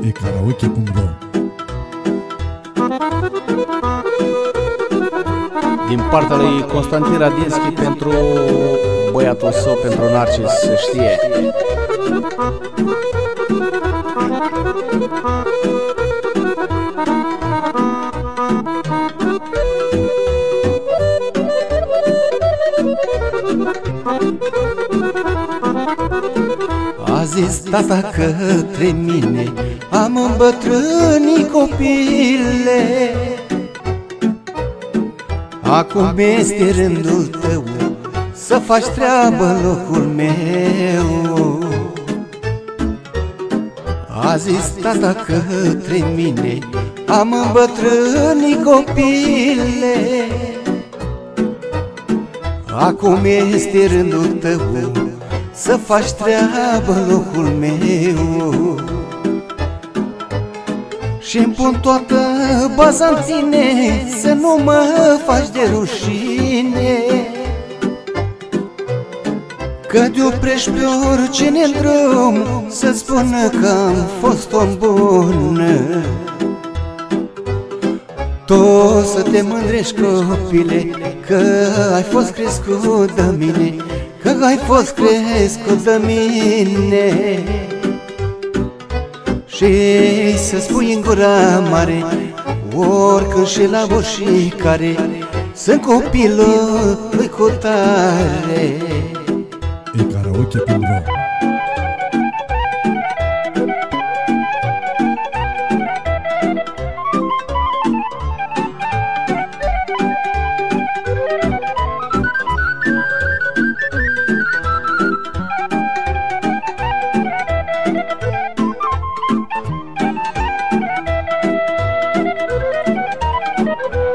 e-karaoke.ro. Din partea lui Constantin Radinski pentru băiatul său, pentru Narcis, să știe. A zis tata către mine: am îmbătrânit, copile, acum este rândul tău să faci treabă în locul meu. A zis tata către mine: am îmbătrânit, copile, acum este rândul tău să faci treabă în locul meu. Și-mi pun toată baza în tine, să nu mă faci de rușine, că te oprești pe oricine în drum să spună că am fost om bun. Tu să te mândrești, copile, că ai fost crescut de mine, că ai fost crescut de mine. Și să spui în gura mare, oricând și la oricare, sunt copilul lui cutare. e-karaoke.ro.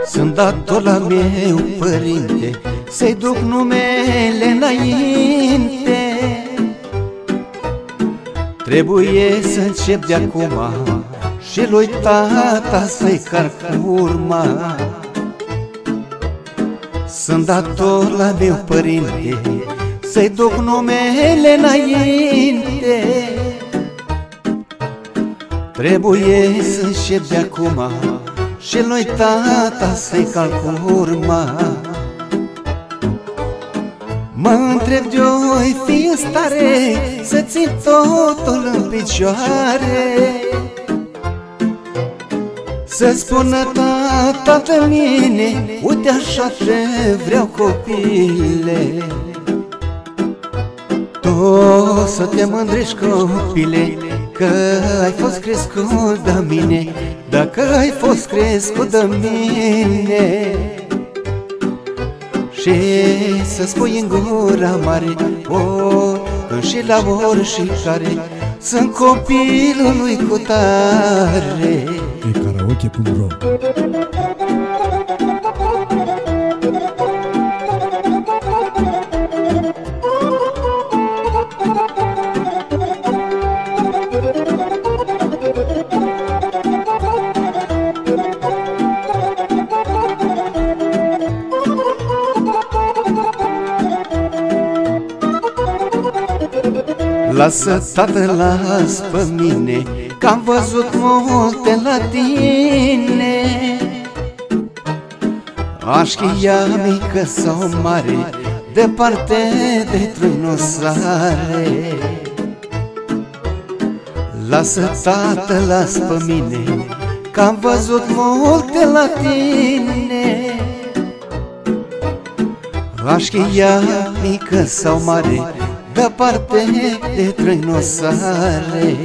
Sunt dator la meu părinte să-i duc numele înainte. Trebuie să încep de acum și lui tata să-i carc urma. Sunt dator la meu părinte să-i duc numele înainte. Trebuie să încep de acum și lui tata să-i calc urma. Mă întreb de-oi fi în stare să țin totul în picioare, să spună tata de mine: uite așa te vreau, copile. Tu să te mândrești, copile, că ai fost crescut de mine, dacă ai fost crescut de mine. Și să spui în gura mare, când și la oricare, sunt copilul lui cutare. e-karaoke.ro. Lasă, tată, las pe mine, că am văzut multe la tine. Aș chia mică sau mare, departe de truinosare. Lasă, tată, las pe mine, că am văzut multe la tine. Aș chia mică sau mare, departe de trăinosare.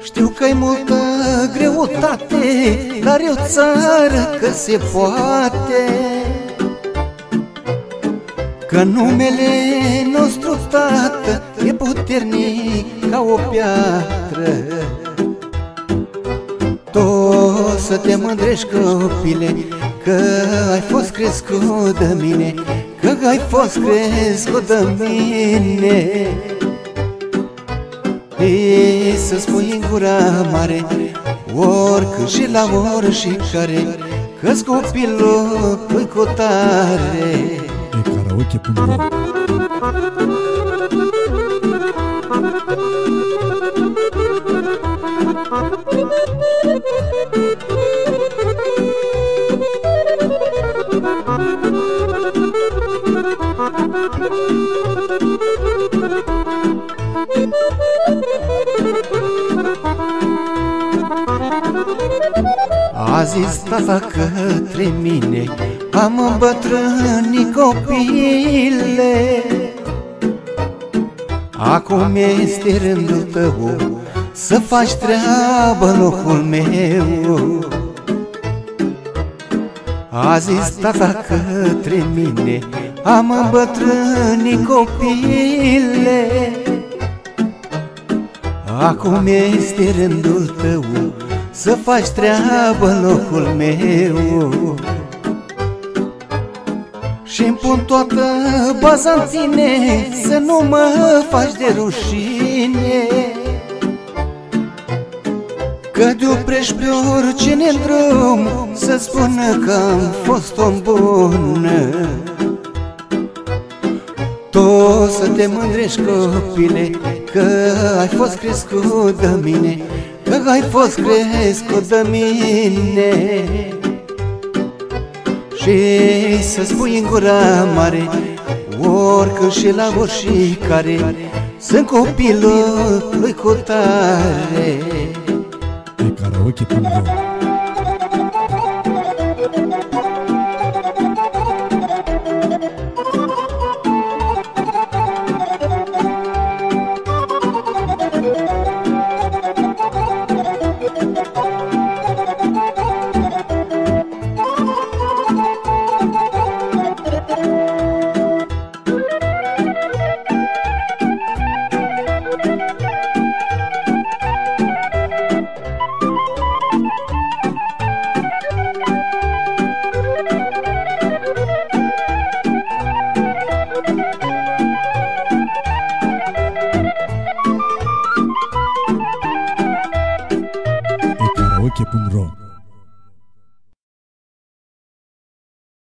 Știu că-i multă greutate, dar e o țară că se poate, că numele nostru, tată, e puternic ca o piatră. Tu să te mândrești, copile, că ai fost crescut de mine, că ai fost crescut de mine. E să spui în gura mare, oricând și la oricare, că-s copilul lui cutare. e-karaoke.ro. A zis tata către mine: am îmbătrânit, copile, acum este rândul tău să faci treabă în locul meu. A zis tata către mine: am îmbătrânit, copile, acum este rândul tău să faci treabă în locul meu. Și-mi pun toată baza în tine, să nu mă faci de rușine, că de oprești pe oricine în drum să spună că am fost om bun. Tu să te mândrești, copile, că ai fost crescut de mine, că ai fost crescut de mine. Și să spui în gura mare, oricând și la oricare, sunt copilul lui Cutare. Pe karaoke.ro. Karaoke.ro.